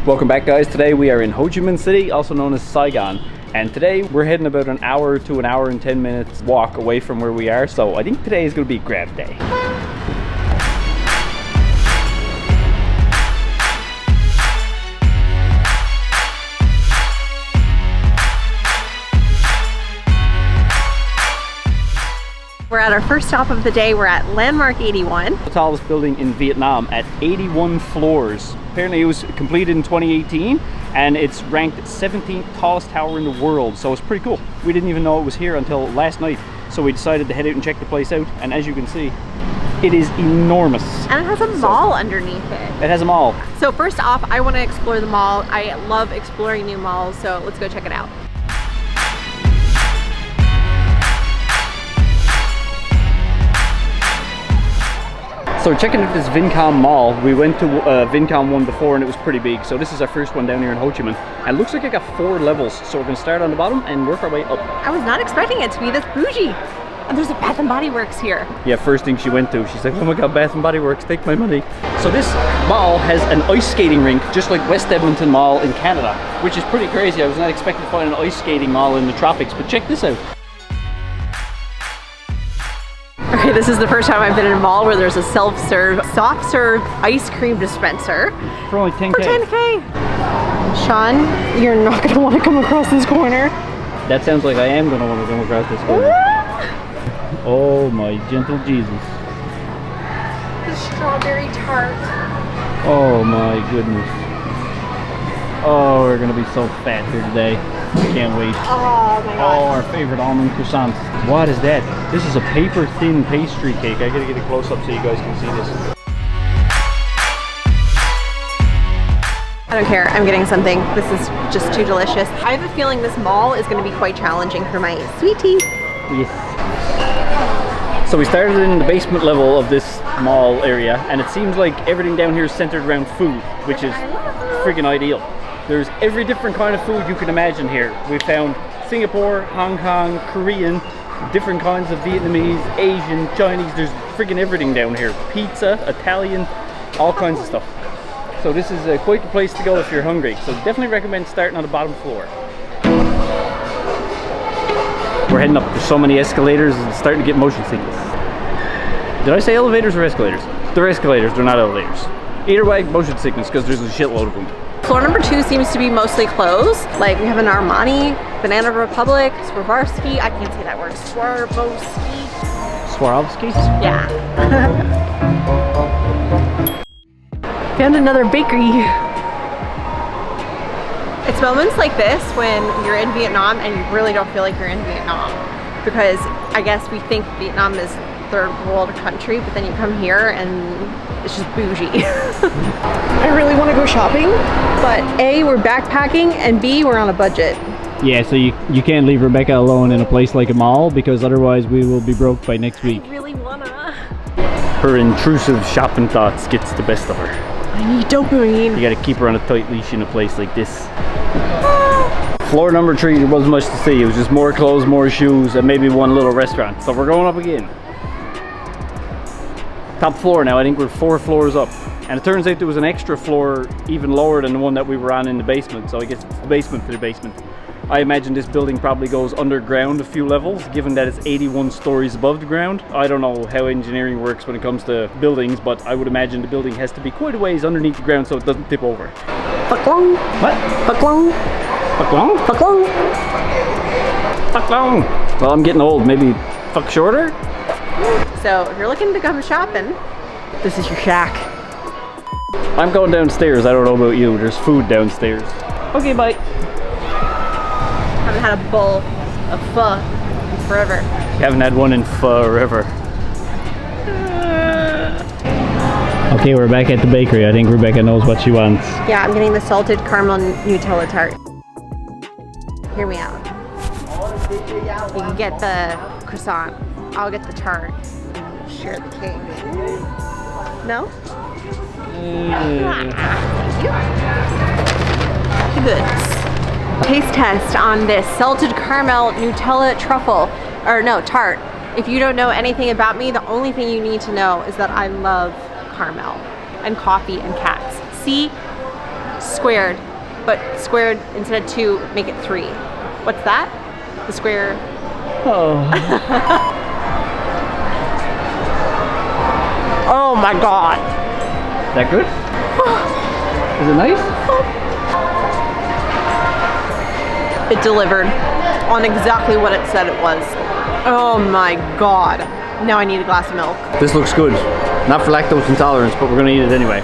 Welcome back, guys. Today we are in Ho Chi Minh City, also known as Saigon. And today we're heading about an hour to an hour and 10 minutes walk away from where we are. So I think today is going to be a grab day. We're at our first stop of the day. We're at Landmark 81. The tallest building in Vietnam at 81 floors. Apparently it was completed in 2018 and it's ranked 17th tallest tower in the world, so it's pretty cool. We didn't even know it was here until last night, so we decided to head out and check the place out, and as you can see, it is enormous. And it has a mall underneath it. It has a mall. So first off, I want to explore the mall. I love exploring new malls, so let's go check it out. So we're checking out this Viacom mall. We went to Viacom one before and it was pretty big. So this is our first one down here in Ho Chi Minh. And it looks like it got 4 levels. So we're gonna start on the bottom and work our way up. I was not expecting it to be this bougie. And there's a Bath & Body Works here. Yeah, first thing she went to, she's like, oh my God, Bath & Body Works, take my money. So this mall has an ice skating rink, just like West Edmonton Mall in Canada, which is pretty crazy. I was not expecting to find an ice skating mall in the tropics, but check this out. Okay, this is the first time I've been in a mall where there's a self-serve, soft-serve ice cream dispenser. For only 10K. For 10K. Sean, you're not gonna want to come across this corner. That sounds like I am gonna want to come across this corner. Oh my gentle Jesus. The strawberry tart. Oh my goodness. Oh, we're gonna be so fat here today. Can't wait. Oh my God. Oh, our favorite almond croissants. What is that? This is a paper thin pastry cake. I gotta get a close up so you guys can see this. I don't care, I'm getting something. This is just too delicious. I have a feeling this mall is gonna be quite challenging for my sweet tea. Yes. So we started in the basement level of this mall area, and it seems like everything down here is centered around food, which is freaking ideal. There's every different kind of food you can imagine here. We found Singapore, Hong Kong, Korean, different kinds of Vietnamese, Asian, Chinese. There's freaking everything down here. Pizza, Italian, all kinds of stuff. So this is quite the place to go if you're hungry. So definitely recommend starting on the bottom floor. We're heading up. There's so many escalators, it's starting to get motion sickness. Did I say elevators or escalators? They're escalators, they're not elevators. Either way, motion sickness, because there's a shitload of them. Floor number 2 seems to be mostly closed. Like we have an Armani, Banana Republic, Swarovski. I can't say that word. Swarovski. Swarovski? Yeah. Found another bakery. It's moments like this when you're in Vietnam and you really don't feel like you're in Vietnam. Because I guess we think Vietnam is third world country, but then you come here and it's just bougie. I really want to go shopping, but A, we're backpacking, and B, we're on a budget. Yeah, so you can't leave Rebecca alone in a place like a mall, because otherwise we will be broke by next week. I really wanna. Her intrusive shopping thoughts gets the best of her. I need dopamine. You gotta keep her on a tight leash in a place like this. Floor number 3, there wasn't much to see. It was just more clothes, more shoes, and maybe one little restaurant. So we're going up again. Top floor now, I think we're 4 floors up. And it turns out there was an extra floor even lower than the one that we were on in the basement. So I guess it's the basement for the basement. I imagine this building probably goes underground a few levels, given that it's 81 stories above the ground. I don't know how engineering works when it comes to buildings, but I would imagine the building has to be quite a ways underneath the ground so it doesn't tip over. Fuck long. What? Fuck long. Fuck long? Fuck long. Fuck long. Well, I'm getting old. Maybe fuck shorter? So if you're looking to come shopping, this is your shack. I'm going downstairs. I don't know about you. There's food downstairs. Okay, bye. Haven't had a bowl of pho in forever. You haven't had one in forever. Okay, we're back at the bakery. I think Rebecca knows what she wants. Yeah, I'm getting the salted caramel Nutella tart. Hear me out. You can get the croissant. I'll get the tart. Share the cake. No? Thank you. The goods. Taste test on this salted caramel Nutella truffle, or no, tart. If you don't know anything about me, the only thing you need to know is that I love caramel and coffee and cats. See? squared, but squared instead of 2, make it 3. What's that? The square. Oh. Oh my god. That good? Is it nice? It delivered on exactly what it said it was. Oh my god. Now I need a glass of milk. This looks good. Not for lactose intolerance, but we're gonna eat it anyway.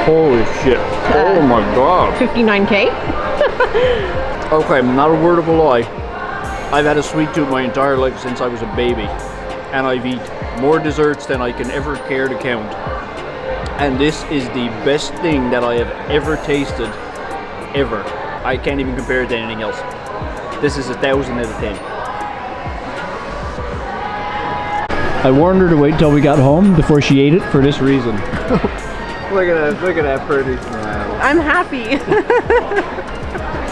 Holy shit. Oh my god. 59K? Okay, not a word of a lie. I've had a sweet tooth my entire life since I was a baby. And I've eaten more desserts than I can ever care to count. And this is the best thing that I have ever tasted, ever. I can't even compare it to anything else. This is 1,000 out of 10. I warned her to wait till we got home before she ate it for this reason. Look at that pretty smile. I'm happy.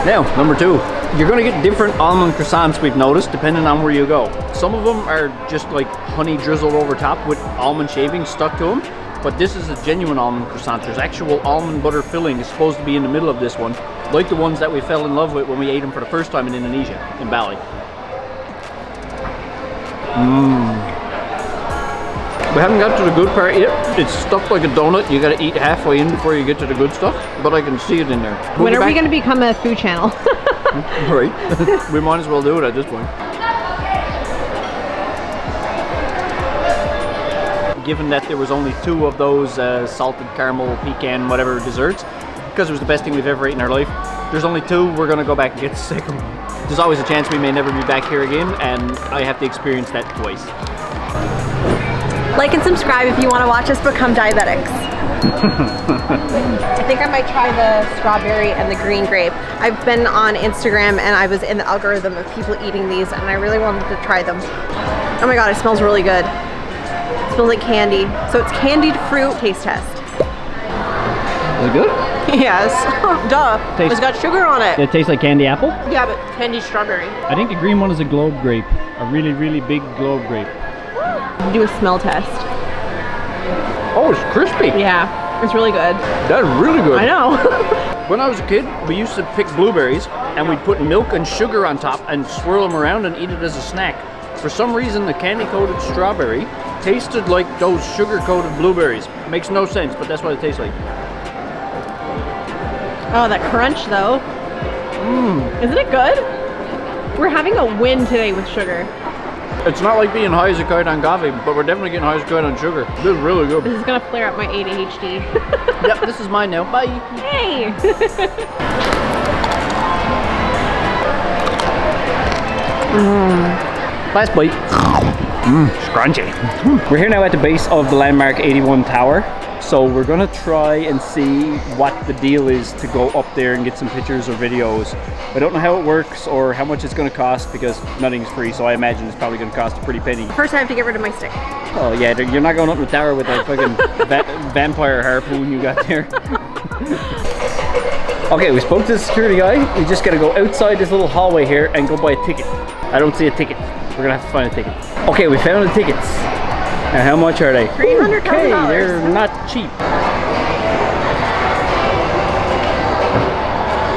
Now, number 2. You're gonna get different almond croissants, we've noticed, depending on where you go. Some of them are just like honey drizzled over top with almond shavings stuck to them. But this is a genuine almond croissant. There's actual almond butter filling is supposed to be in the middle of this one, like the ones that we fell in love with when we ate them for the first time in Indonesia, in Bali. We haven't got to the good part yet. It's stuffed like a donut. You gotta eat halfway in before you get to the good stuff, but I can see it in there. When are we gonna become a food channel? Right. We might as well do it at this point. Given that there was only 2 of those salted caramel, pecan, whatever desserts, because it was the best thing we've ever eaten in our life, there's only 2, we're gonna go back and get the second one. There's always a chance we may never be back here again, and I have to experience that twice. Like and subscribe if you want to watch us become diabetics. I think I might try the strawberry and the green grape. I've been on Instagram and I was in the algorithm of people eating these and I really wanted to try them. Oh my god, it smells really good. It smells like candy. So it's candied fruit taste test. Is it good? Yes. Duh. It's got sugar on it. It tastes like candy apple? Yeah, but candied strawberry. I think the green one is a globe grape. A really, really big globe grape. Do a smell test. Oh, it's crispy. Yeah, it's really good. That's really good. I know. When I was a kid, we used to pick blueberries and we'd put milk and sugar on top and swirl them around and eat it as a snack. For some reason, the candy-coated strawberry tasted like those sugar-coated blueberries. Makes no sense, but that's what it tastes like. Oh, that crunch though. Isn't it good? We're having a win today with sugar. It's not like being high as a kite on coffee, but we're definitely getting high as a kite on sugar. This is really good. This is gonna flare up my ADHD. Yep, this is mine now. Bye. Hey! Last bite. Scrunchy. We're here now at the base of the landmark 81 tower. So we're gonna try and see what the deal is to go up there and get some pictures or videos. I don't know how it works or how much it's gonna cost because nothing's free, so I imagine it's probably gonna cost a pretty penny. First I have to get rid of my stick. Oh yeah, you're not going up the tower with that fucking vampire harpoon you got there. Okay, we spoke to the security guy. We just gotta go outside this little hallway here and go buy a ticket. I don't see a ticket. We're gonna have to find a ticket. Okay, we found the tickets. And how much are they? $300,000. Okay, they're not cheap.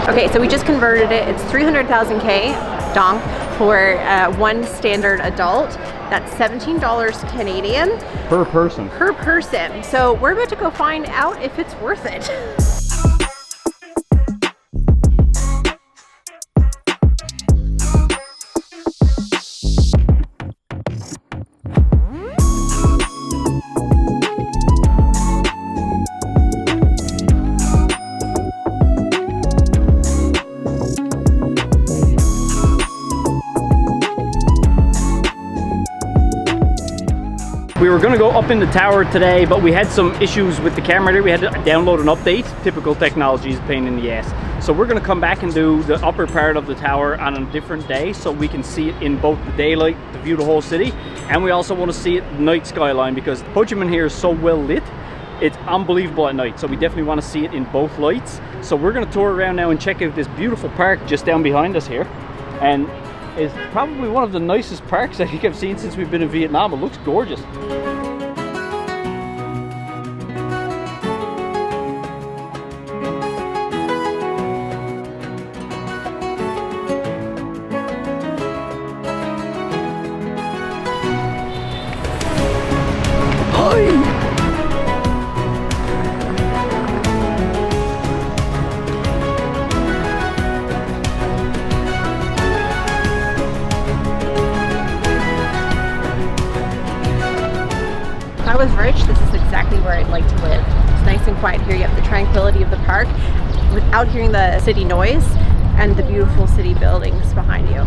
Okay, so we just converted it. It's 300,000 dong for one standard adult. That's $17 Canadian. Per person. Per person. So we're about to go find out if it's worth it. We were gonna go up in the tower today, but we had some issues with the camera there. We had to download an update. Typical technology is a pain in the ass. So we're gonna come back and do the upper part of the tower on a different day so we can see it in both the daylight to view the whole city, and we also want to see it night skyline because Ho Chi Minh here is so well lit. It's unbelievable at night, so we definitely want to see it in both lights. So we're gonna tour around now and check out this beautiful park just down behind us here. And it's probably one of the nicest parks I think I've seen since we've been in Vietnam. It looks gorgeous. quiet here. You have the tranquility of the park without hearing the city noise and the beautiful city buildings behind you.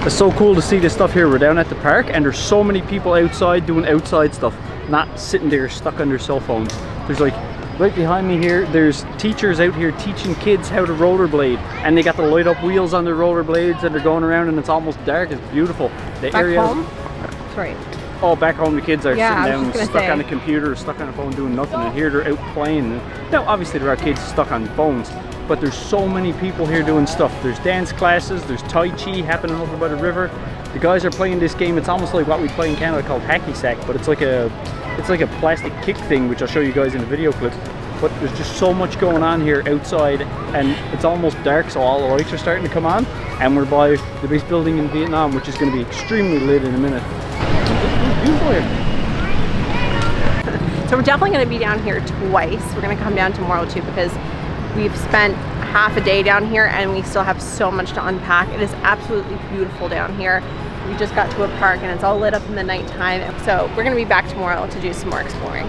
It's so cool to see this stuff here. We're down at the park and there's so many people outside doing outside stuff, not sitting there stuck on their cell phones. There's like, right behind me here, there's teachers out here teaching kids how to rollerblade, and they got the light up wheels on their rollerblades and they're going around and it's almost dark. It's beautiful. The Back home? That's right. Oh, back home the kids are Yeah, sitting down stuck on a computer, stuck on a phone doing nothing, and here they're out playing. Now obviously there are kids stuck on phones, but there's so many people here doing stuff. There's dance classes, there's Tai Chi happening over by the river. The guys are playing this game. It's almost like what we play in Canada called hacky sack, but it's like a plastic kick thing, which I'll show you guys in a video clip. But there's just so much going on here outside, and it's almost dark, so all the lights are starting to come on, and we're by the base building in Vietnam, which is going to be extremely lit in a minute. It's beautiful here. So we're definitely going to be down here twice. We're going to come down tomorrow too, because we've spent half a day down here and we still have so much to unpack. It is absolutely beautiful down here. We just got to a park and it's all lit up in the nighttime. So we're going to be back tomorrow to do some more exploring.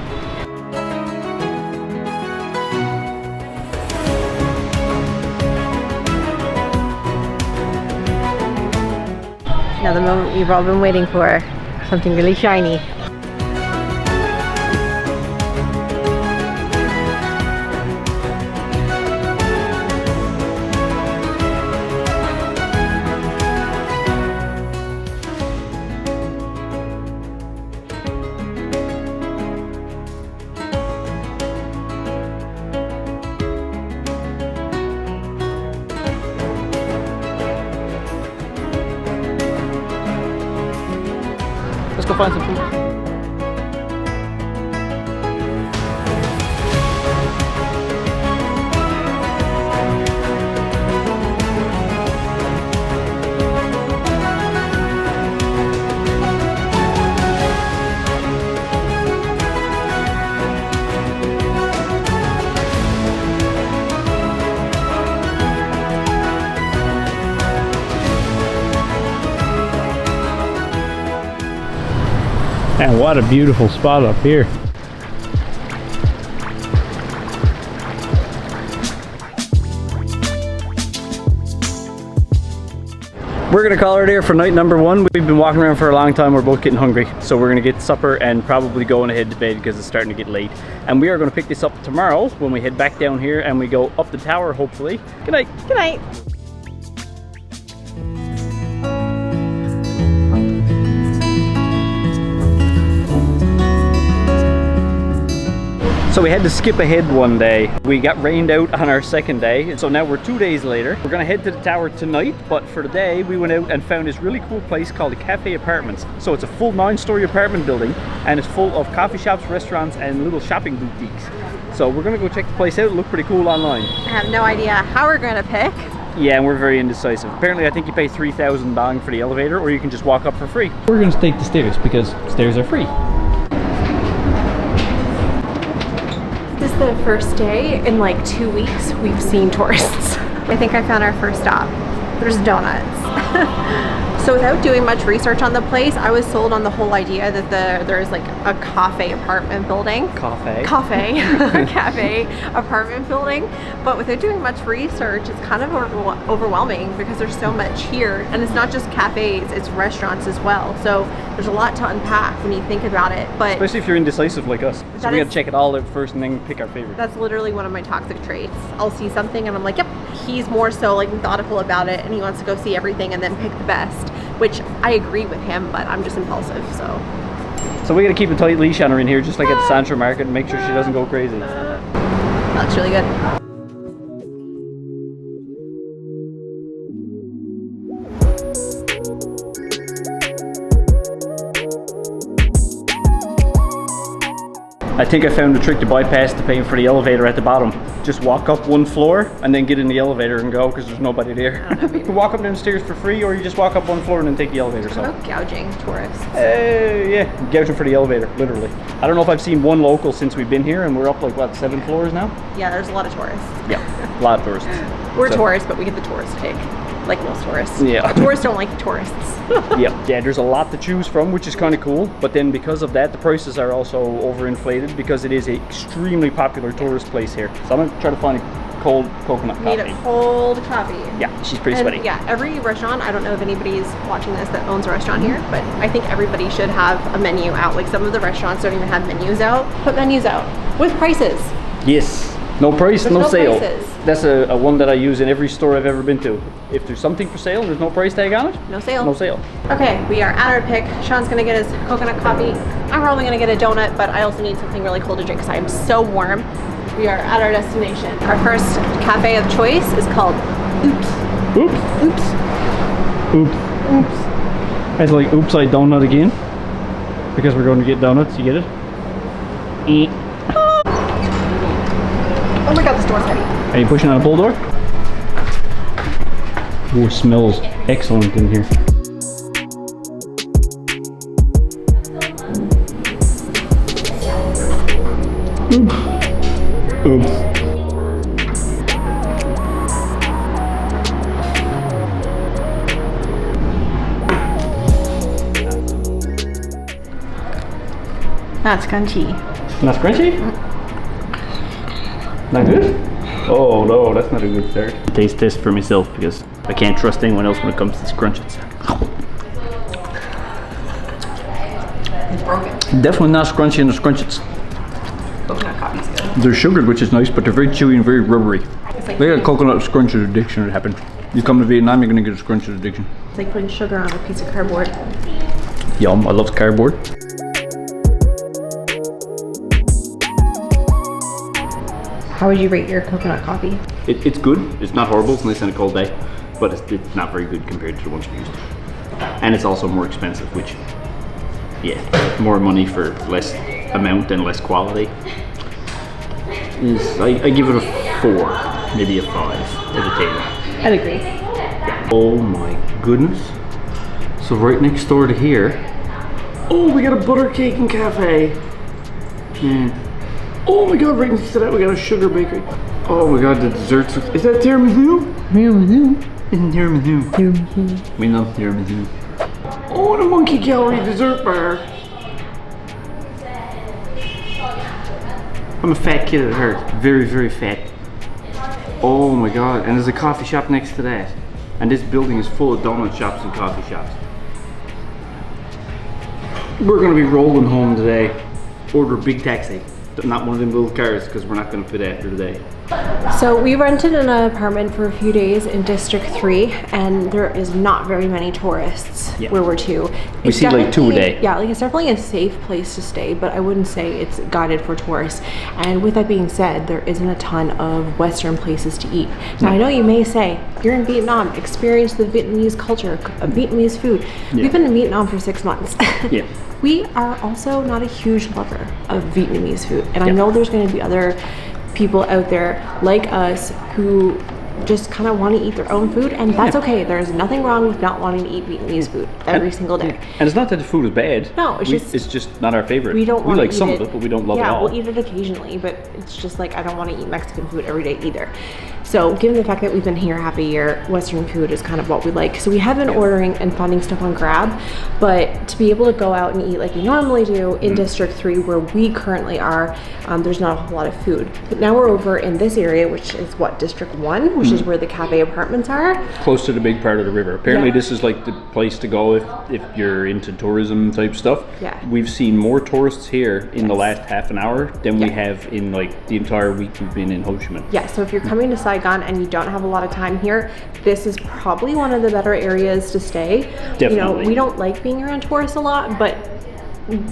Now the moment we've all been waiting for, something really shiny. Let's go find some food. And what a beautiful spot up here. We're gonna call it here for night number one. We've been walking around for a long time. We're both getting hungry. So we're gonna get supper and probably going ahead to bed because it's starting to get late. And we are gonna pick this up tomorrow when we head back down here and we go up the tower, hopefully. Good night. Good night. So we had to skip ahead one day. We got rained out on our second day, and so now we're 2 days later. We're gonna head to the tower tonight, but for the day we went out and found this really cool place called the Cafe Apartments. So it's a full 9-story apartment building, and it's full of coffee shops, restaurants, and little shopping boutiques. So we're gonna go check the place out. It looked pretty cool online. I have no idea how we're gonna pick. Yeah, and we're very indecisive. Apparently I think you pay 3,000 dong for the elevator, or you can just walk up for free. We're gonna take the stairs because stairs are free. This is the first day in like 2 weeks we've seen tourists. I think I found our first stop. There's donuts. So without doing much research on the place, I was sold on the whole idea that there's like a cafe apartment building. Cafe apartment building. But without doing much research, it's kind of overwhelming because there's so much here. And it's not just cafes, it's restaurants as well. So there's a lot to unpack when you think about it. But especially if you're indecisive like us. So we gotta check it all out first and then pick our favorite. That's literally one of my toxic traits. I'll see something and I'm like, yep. He's more so like methodical about it and he wants to go see everything and then pick the best, which I agree with him, but I'm just impulsive, so we gotta keep a tight leash on her in here, just like at the Central Market, and make sure she doesn't go crazy. That's really good. I think I found the trick to bypass the paying for the elevator at the bottom. Just walk up one floor and then get in the elevator and go because there's nobody there. You can walk up downstairs for free, or you just walk up one floor and then take the elevator. So about gouging tourists. Yeah, gouging for the elevator, literally. I don't know if I've seen one local since we've been here, and we're up like what, 7 floors now? Yeah, there's a lot of tourists. Yeah, a lot of tourists. We're tourists, but we get the tourist take. like most tourists. Yeah. Tourists don't like tourists. Yeah, there's a lot to choose from, which is kind of cool. But then because of that, the prices are also overinflated because it is an extremely popular tourist place here. So I'm gonna try to find a cold coconut coffee. Need a cold coffee. Yeah, she's pretty And sweaty. yeah, every restaurant, I don't know if anybody's watching this that owns a restaurant here, but I think everybody should have a menu out. Like some of the restaurants don't even have menus out. Put menus out with prices. Yes, no price, There's no no sale. prices. That's a one that I use in every store I've ever been to. If there's something for sale, there's no price tag on it. No sale. No sale. Okay, we are at our pick. Sean's gonna get his coconut coffee. I'm probably gonna get a donut, but I also need something really cold to drink because I am so warm. We are at our destination. Our first cafe of choice is called Oops. Oops. Oops. Oops. Oops. It's like oops, I donut again. Because we're going to get donuts, you get it? Eat. Oh my god, this door's heavy. Are you pushing on a pull door? Oh, it smells excellent in here. Oops. Oops. That's crunchy. Not crunchy? Not good? Oh no, that's not a good start. Taste test for myself because I can't trust anyone else when it comes to scrunchies. It's broken. Definitely not scrunchy in the scrunchies. Coconut coffee's good. They're sugared, which is nice, but they're very chewy and very rubbery. It's like, They got a coconut scrunchies addiction that happened. You come to Vietnam, you're gonna get a scrunchies addiction. it's like putting sugar on a piece of cardboard. Yum, I love cardboard. How would you rate your coconut coffee? It's good. It's not horrible. It's nice on a cold day, but it's not very good compared to the ones we used. And it's also more expensive, which, yeah, more money for less amount and less quality. I give it a 4, maybe a 5 out of 10. I'd agree. Oh my goodness. So right next door to here, oh, we got a butter cake and cafe. Man. Oh my god, right next to that we got a sugar bakery. Oh my god, the desserts. Is that tiramisu? Tiramisu. It's tiramisu. Tiramisu. We love tiramisu. Oh, the monkey gallery dessert bar. I'm a fat kid at heart. Very, very fat. Oh my god, and there's a coffee shop next to that. And this building is full of donut shops and coffee shops. We're gonna be rolling home today. Order a big taxi. Not one of them little cars because we're not gonna fit after today. So we rented an apartment for a few days in District 3 and there is not very many tourists where we're to. We see like 2 a day. Yeah, like it's definitely a safe place to stay, but I wouldn't say it's guided for tourists. And with that being said, there isn't a ton of Western places to eat. Now I know you may say, you're in Vietnam, experience the Vietnamese culture, Vietnamese food. Yeah. We've been in Vietnam for 6 months. Yeah. We are also not a huge lover of Vietnamese food. And I know there's gonna be other people out there like us who just kind of want to eat their own food, and that's okay. There's nothing wrong with not wanting to eat Vietnamese food every single day. And it's not that the food is bad. No, it's just not our favorite. We don't we want like to eat some it. of it, but we don't love it all. Yeah, we'll eat it occasionally, but it's just like I don't want to eat Mexican food every day either. So given the fact that we've been here half a year, Western food is kind of what we like. So we have been ordering and finding stuff on Grab, but to be able to go out and eat like we normally do in District 3 where we currently are, there's not a whole lot of food. But now we're over in this area, which is what, District 1, which is where the cafe apartments are. Close to the big part of the river. Apparently this is like the place to go if you're into tourism type stuff. Yeah. We've seen more tourists here in the last half an hour than we have in like the entire week we've been in Ho Chi Minh. Yeah, so if you're coming to Saigon and you don't have a lot of time here, this is probably one of the better areas to stay. Definitely. You know, we don't like being around tourists a lot, but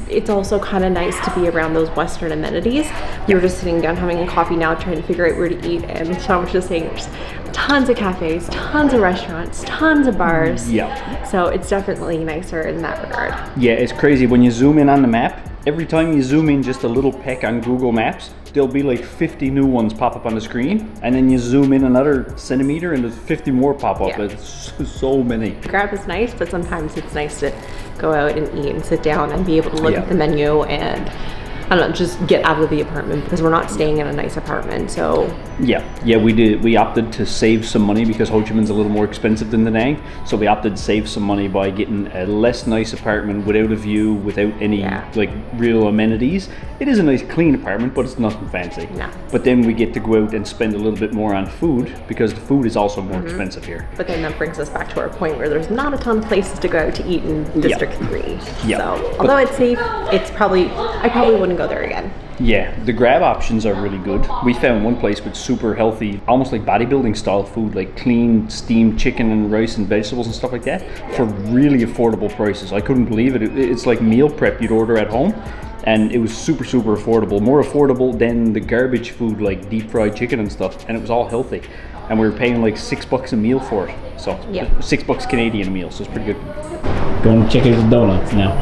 it's also kind of nice to be around those Western amenities. We were just sitting down having a coffee now, trying to figure out where to eat, and Sean was just saying there's tons of cafes, tons of restaurants, tons of bars. Yeah. So it's definitely nicer in that regard. Yeah, it's crazy. When you zoom in on the map, every time you zoom in just a little peck on Google Maps, there'll be like 50 new ones pop up on the screen, and then you zoom in another centimeter and there's 50 more pop up. Yeah. It's so many. Grab is nice, but sometimes it's nice to go out and eat and sit down and be able to look at the menu and I don't know, just get out of the apartment because we're not staying in a nice apartment. So yeah, we did. We opted to save some money because Ho Chi Minh's a little more expensive than Da Nang. So we opted to save some money by getting a less nice apartment without a view, without any like real amenities. It is a nice clean apartment, but it's nothing fancy. No. But then we get to go out and spend a little bit more on food because the food is also more expensive here. But then that brings us back to our point where there's not a ton of places to go to eat in District 3. Yeah. So although it's safe, I probably wouldn't go there again. Yeah, the grab options are really good. We found one place with super healthy, almost like bodybuilding style food, like clean steamed chicken and rice and vegetables and stuff like that for really affordable prices. I couldn't believe it. It's like meal prep you'd order at home, and it was super affordable, more affordable than the garbage food like deep fried chicken and stuff, and it was all healthy. And we were paying like $6 a meal for it. So $6 Canadian a meal, so it's pretty good. Going to check out the donuts now.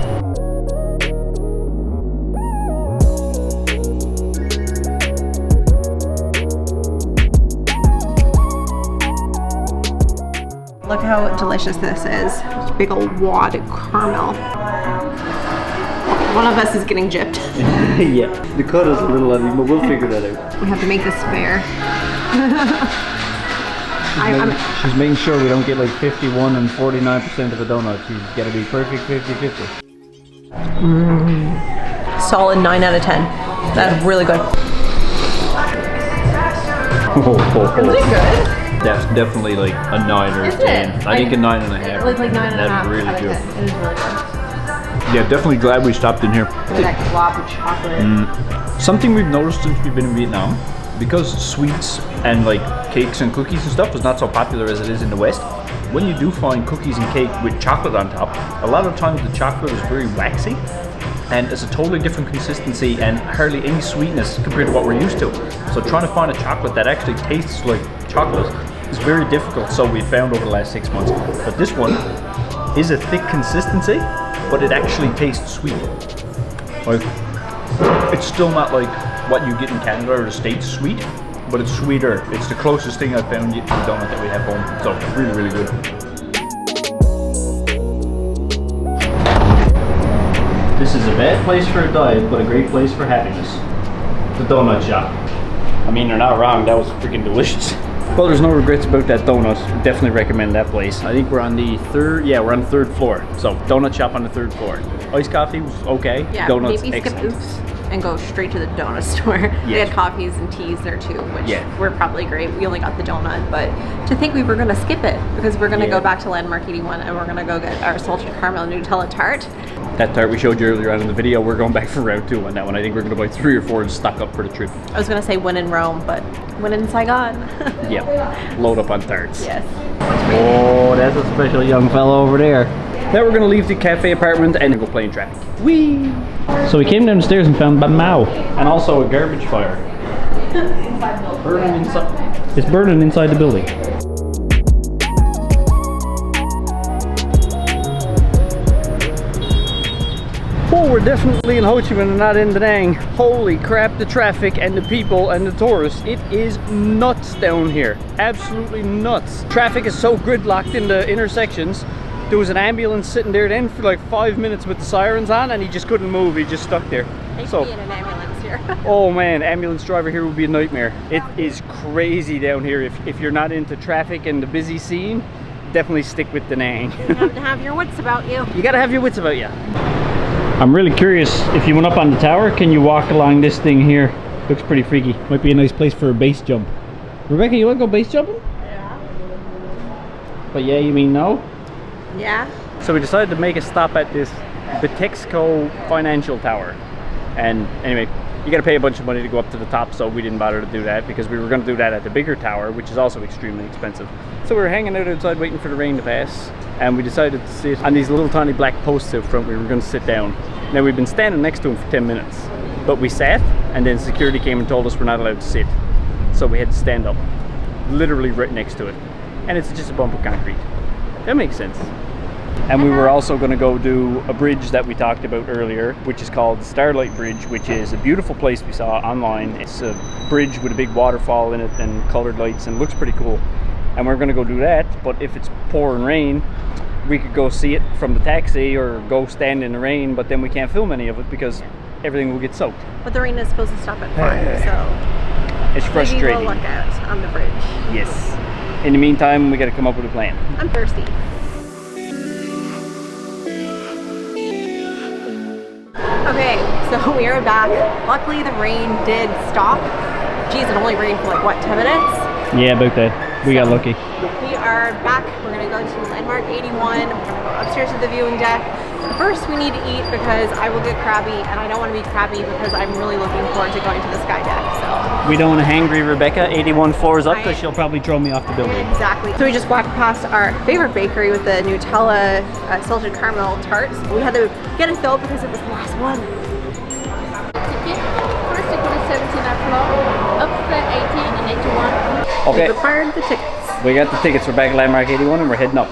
Look how delicious this is. Big old wad of caramel. One of us is getting gypped. Yeah, the cut is a little heavy, but we'll figure that out. We have to make this fair. She's making sure we don't get like 51 and 49% of a donut. She's got to be perfect 50-50. Solid 9 out of 10. That's really good. Is it good? That's definitely like a 9 or a 10. I think a 9.5. Like 9.5. That's really good. It is really good. Yeah, definitely glad we stopped in here. Look at that glob of chocolate. Something we've noticed since we've been in Vietnam, because sweets and like cakes and cookies and stuff is not so popular as it is in the West, when you do find cookies and cake with chocolate on top, a lot of times the chocolate is very waxy and it's a totally different consistency and hardly any sweetness compared to what we're used to. So trying to find a chocolate that actually tastes like chocolate is very difficult, so we found over the last 6 months. But this one is a thick consistency, but it actually tastes sweet. Like, it's still not like what you get in Canada or the States sweet, but it's sweeter. It's the closest thing I've found to the donut that we have home. So really good. This is a bad place for a diet, but a great place for happiness. The donut shop. I mean, they're not wrong, that was freaking delicious. Well, there's no regrets about that donut. Definitely recommend that place. I think we're on the third floor. So, donut shop on the 3rd floor. Iced coffee was okay. Yeah, donuts, maybe skip excellent. Oops and go straight to the donut store. They had coffees and teas there too, which were probably great. We only got the donut, but to think we were going to skip it because we're going to go back to Landmark 81 and we're going to go get our salted caramel Nutella tart. That tart we showed you earlier on in the video, we're going back for round 2 on that one. I think we're going to buy 3 or 4 and stock up for the trip. I was going to say when in Rome, but when in Saigon. Yeah, load up on tarts. Yes. Oh, that's a special young fellow over there. Now we're going to leave the cafe apartment and go play in traffic. Whee! So we came downstairs and found Ban Mao and also a garbage fire. Burning inside. It's burning inside the building. Oh, we're definitely in Ho Chi Minh and not in Da Nang. Holy crap, the traffic and the people and the tourists. It is nuts down here. Absolutely nuts. Traffic is so gridlocked in the intersections. There was an ambulance sitting there then for like 5 minutes with the sirens on and he just couldn't move. He just stuck there. So, be in an ambulance here. Oh man, ambulance driver here would be a nightmare. It is crazy down here. If you're not into traffic and the busy scene, definitely stick with Da Nang. You have to have your wits about you. You gotta have your wits about you. I'm really curious, if you went up on the tower, can you walk along this thing here? Looks pretty freaky. Might be a nice place for a base jump. Rebecca, you wanna go base jumping? Yeah. But yeah, you mean no? Yeah. So we decided to make a stop at this Bitexco Financial Tower. And anyway, you gotta pay a bunch of money to go up to the top, so we didn't bother to do that because we were gonna do that at the bigger tower, which is also extremely expensive. So we were hanging out outside waiting for the rain to pass, and we decided to sit on these little tiny black posts out front. We were gonna sit down. Now we've been standing next to them for 10 minutes, but we sat, and then security came and told us we're not allowed to sit. So we had to stand up, literally right next to it. And it's just a bump of concrete. That makes sense. And we were also going to go do a bridge that we talked about earlier, which is called Starlight Bridge, which is a beautiful place we saw online. It's a bridge with a big waterfall in it and colored lights, and looks pretty cool. And we're going to go do that, but if it's pouring rain, we could go see it from the taxi or go stand in the rain, but then we can't film any of it because everything will get soaked. But the rain is supposed to stop at 5, so It's maybe frustrating. we'll look out on the bridge. Yes. In the meantime, we gotta come up with a plan. I'm thirsty. Okay, so we are back. Luckily the rain did stop. Geez, it only rained for like, what, 10 minutes? Yeah, about that. We got lucky. We are back. We're gonna go to Landmark 81. We're gonna go upstairs to the viewing deck. First, we need to eat because I will get crabby, and I don't want to be crabby because I'm really looking forward to going to the sky deck. So We don't want to hangry Rebecca 81 floors up because she'll probably throw me off the building. Exactly. So we just walked past our favorite bakery with the Nutella salted caramel tarts. We had to get it filled because it was the last one. First ticket is 17 at floor, upstairs 18 and 81. Okay, We required the tickets. we got the tickets. We're back at Landmark 81 and we're heading up.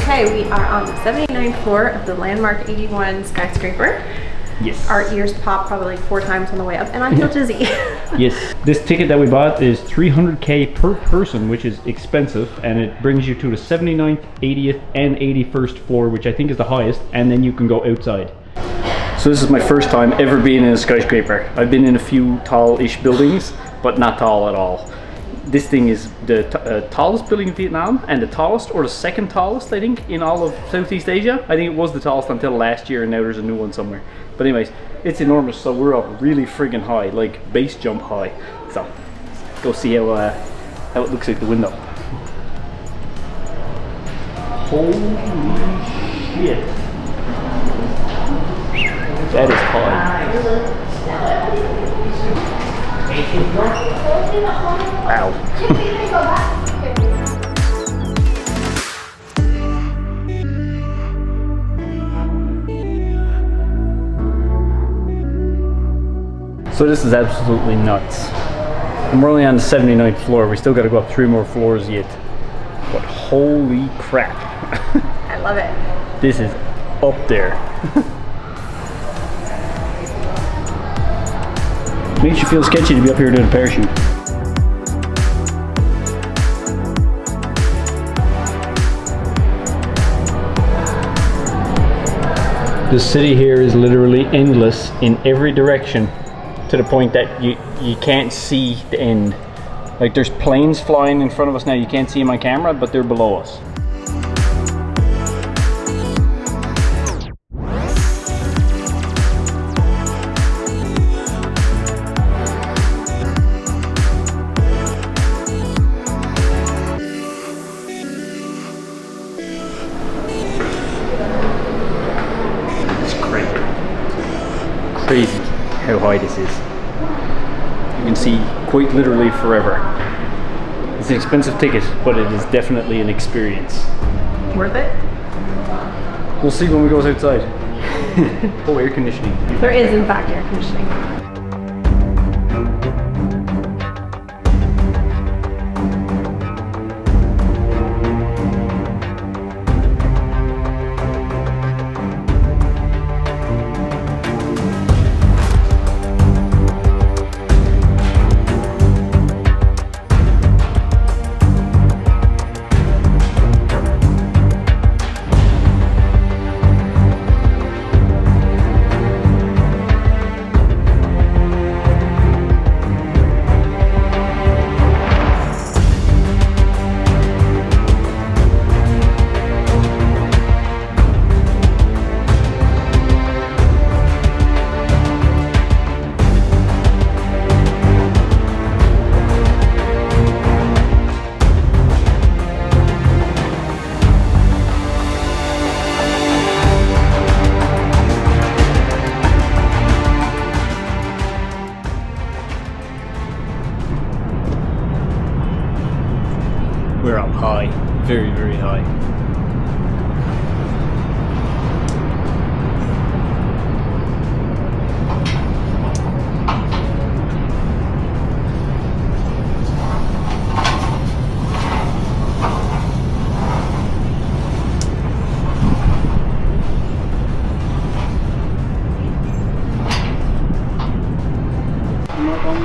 Okay, we are on the 79th floor of the Landmark 81 skyscraper. Yes. Our ears popped probably like 4 times on the way up, and I feel dizzy. Yes. This ticket that we bought is 300K per person, which is expensive, and it brings you to the 79th, 80th, and 81st floor, which I think is the highest, and then you can go outside. So this is my first time ever being in a skyscraper. I've been in a few tall-ish buildings, but not tall at all. This thing is the tallest building in Vietnam, and the tallest, or the second tallest, I think, in all of Southeast Asia. I think it was the tallest until last year, and now there's a new one somewhere. But anyways, it's enormous, so we're up really friggin' high, like base jump high. So, go see how it looks out the window. Holy shit. That is high. Wow. So this is absolutely nuts. And we're only on the 79th floor. We still got to go up 3 more floors yet. But holy crap. I love it. This is up there. Makes you feel sketchy to be up here doing a parachute. The city here is literally endless in every direction, to the point that you can't see the end. Like, there's planes flying in front of us now. You can't see them on camera, but they're below us. Crazy how high this is. You can see quite literally forever. It's an expensive ticket, but it is definitely an experience. Worth it? We'll see when we go outside. Oh, air conditioning. There is, in fact, air conditioning. We're up high, very, very high.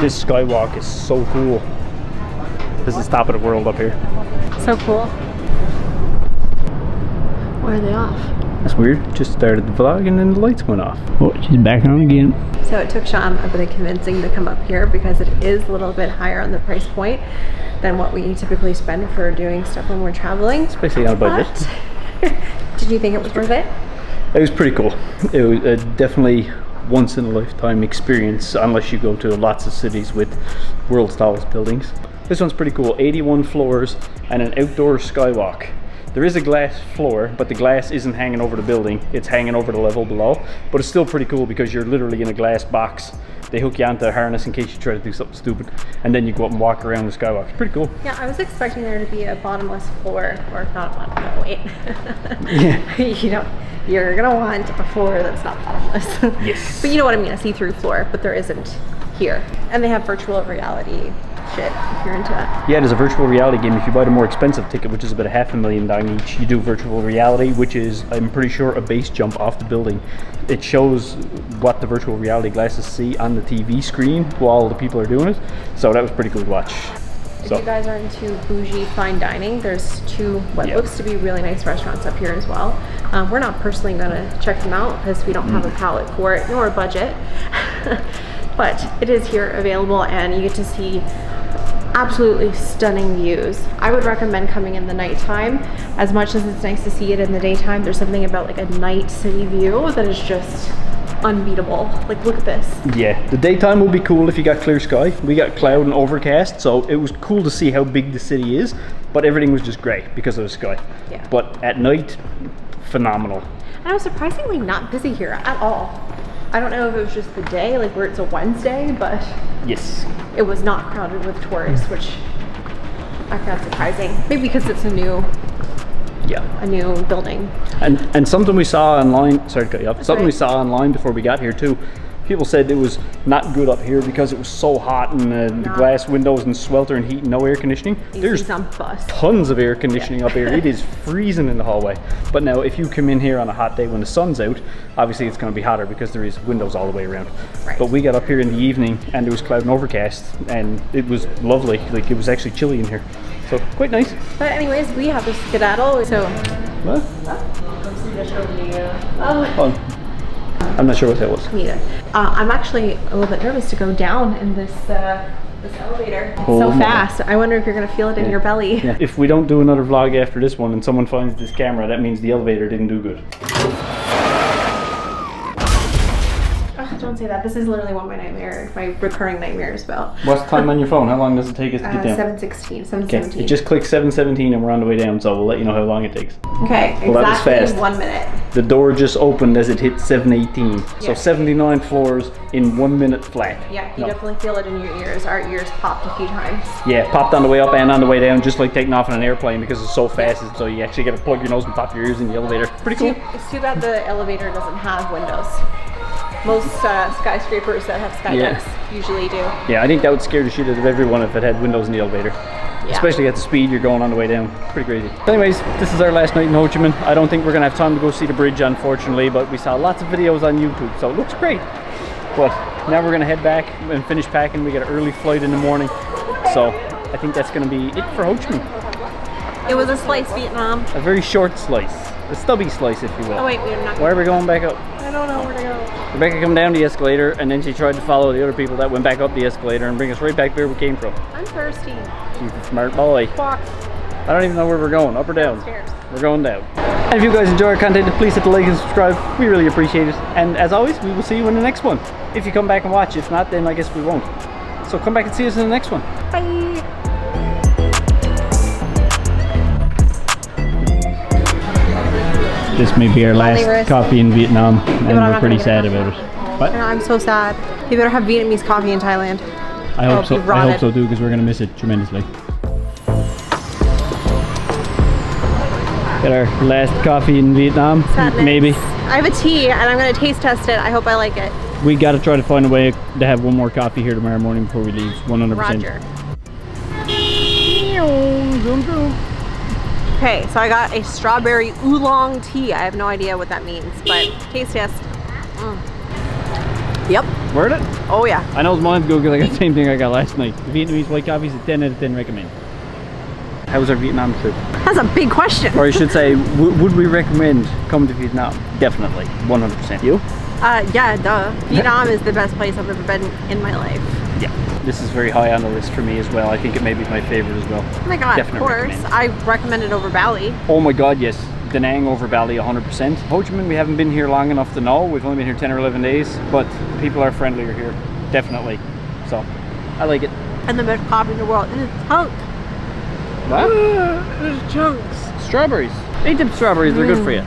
This skywalk is so cool. This is top of the world up here. So cool. Why are they off? That's weird. Just started the vlog and then the lights went off. Oh, she's back on again. So it took Sean a bit of convincing to come up here because it is a little bit higher on the price point than what we typically spend for doing stuff when we're traveling. Especially on a budget. Did you think it was worth it? It was pretty cool. It was definitely once in a lifetime experience, unless you go to lots of cities with world's tallest buildings. This one's pretty cool. 81 floors and an outdoor skywalk. There is a glass floor, but the glass isn't hanging over the building. It's hanging over the level below. But it's still pretty cool because you're literally in a glass box. They hook you onto a harness in case you try to do something stupid. And then you go up and walk around the skywalk. It's pretty cool. Yeah, I was expecting there to be a bottomless floor, or not, no, wait. Yeah. You're gonna want a floor that's not bottomless. Yes. But you know what I mean, a see-through floor, but there isn't here. And they have virtual reality shit if you're into that. Yeah, there's a virtual reality game. If you buy the more expensive ticket, which is about $500,000 each, you do virtual reality, which is, I'm pretty sure, a base jump off the building. It shows what the virtual reality glasses see on the TV screen while the people are doing it. So that was pretty cool to watch. If you guys are into bougie fine dining, there's two what looks to be really nice restaurants up here as well. We're not personally gonna check them out because we don't have a palate for it nor a budget. But it is here available and you get to see absolutely stunning views. I would recommend coming in the nighttime. As much as it's nice to see it in the daytime, there's something about like a night city view that is just unbeatable. Like, look at this. Yeah, the daytime will be cool if you got clear sky. We got cloud and overcast, so it was cool to see how big the city is, but everything was just grey because of the sky. Yeah. But at night, phenomenal. And I was surprisingly not busy here at all. I don't know if it was just the day, like where it's a Wednesday, but yes, it was not crowded with tourists, which I found surprising. Maybe because it's a new building. And something we saw online, sorry to cut you off, something right. we saw online before we got here too, people said it was not good up here because it was so hot and the glass windows and swelter and heat and no air conditioning. There's tons of air conditioning up here. It is freezing in the hallway. But now if you come in here on a hot day when the sun's out, obviously it's going to be hotter because there is windows all the way around. Right. But we got up here in the evening and there was cloud and overcast and it was lovely. Like, it was actually chilly in here. So quite nice. But anyways, we have to skedaddle. So what? I'm not sure what that was. Neither. I'm actually a little bit nervous to go down in this elevator. It's so fast. I wonder if you're gonna feel it in your belly. Yeah. If we don't do another vlog after this one and someone finds this camera, that means the elevator didn't do good. Oh, don't say that. This is literally what my recurring nightmare is about. What's the time on your phone? How long does it take us to get down? 7:16. 7:17. Okay. It just clicked 7:17 and we're on the way down, so we'll let you know how long it takes. Okay, well, that was fast. 1 minute. The door just opened as it hit 7:18. So Yeah. 79 floors in 1 minute flat. Yeah, you definitely feel it in your ears. Our ears popped a few times. Yeah, popped on the way up and on the way down, just like taking off on an airplane because it's so fast. So you actually got to plug your nose and pop your ears in the elevator. Pretty cool. It's too bad the elevator doesn't have windows. Most skyscrapers that have skydecks usually do. Yeah, I think that would scare the shit out of everyone if it had windows in the elevator. Yeah. Especially at the speed you're going on the way down. Pretty crazy. Anyways, this is our last night in Ho Chi Minh. I don't think we're gonna have time to go see the bridge, unfortunately, but we saw lots of videos on YouTube, so it looks great. But now we're gonna head back and finish packing. We got an early flight in the morning, so I think that's gonna be it for Ho Chi Minh. It was a slice, Vietnam. A very short slice. A stubby slice, if you will. Oh wait, we're not. Why are we going back up? I don't know where to go. Rebecca come down the escalator, and then she tried to follow the other people that went back up the escalator and bring us right back where we came from. I'm thirsty. She's a smart boy. Walk. I don't even know where we're going, up or down? Downstairs. We're going down. And if you guys enjoy our content, please hit the like and subscribe. We really appreciate it. And as always, we will see you in the next one. If you come back and watch. If not, then I guess we won't. So come back and see us in the next one. Bye. This may be our last coffee in Vietnam, and we're pretty sad about it. What? I'm so sad. You better have Vietnamese coffee in Thailand. I hope so. I hope so too, because we're gonna miss it tremendously. Got our last coffee in Vietnam, maybe. I have a tea, and I'm gonna taste test it. I hope I like it. We gotta try to find a way to have one more coffee here tomorrow morning before we leave. 100%. Roger. Okay, so I got a strawberry oolong tea. I have no idea what that means, but taste test. Yep. Word it? Oh yeah. I know mine's good because I got the same thing I got last night. The Vietnamese white coffee is a 10 out of 10 recommend. How was our Vietnam trip? That's a big question. Or I should say, would we recommend coming to Vietnam? Definitely, 100%. You? Yeah, duh. Vietnam is the best place I've ever been in my life. Yeah. This is very high on the list for me as well. I think it may be my favorite as well. Oh my god, Definite of course. recommend. I recommend it over Bali. Oh my god, yes. Da Nang over Bali 100%. Ho Chi Minh, we haven't been here long enough to know. We've only been here 10 or 11 days, but people are friendlier here. Definitely. So, I like it. And the best coffee in the world. And it's hunk. What? There's chunks. Strawberries. They dip strawberries, they're good for you.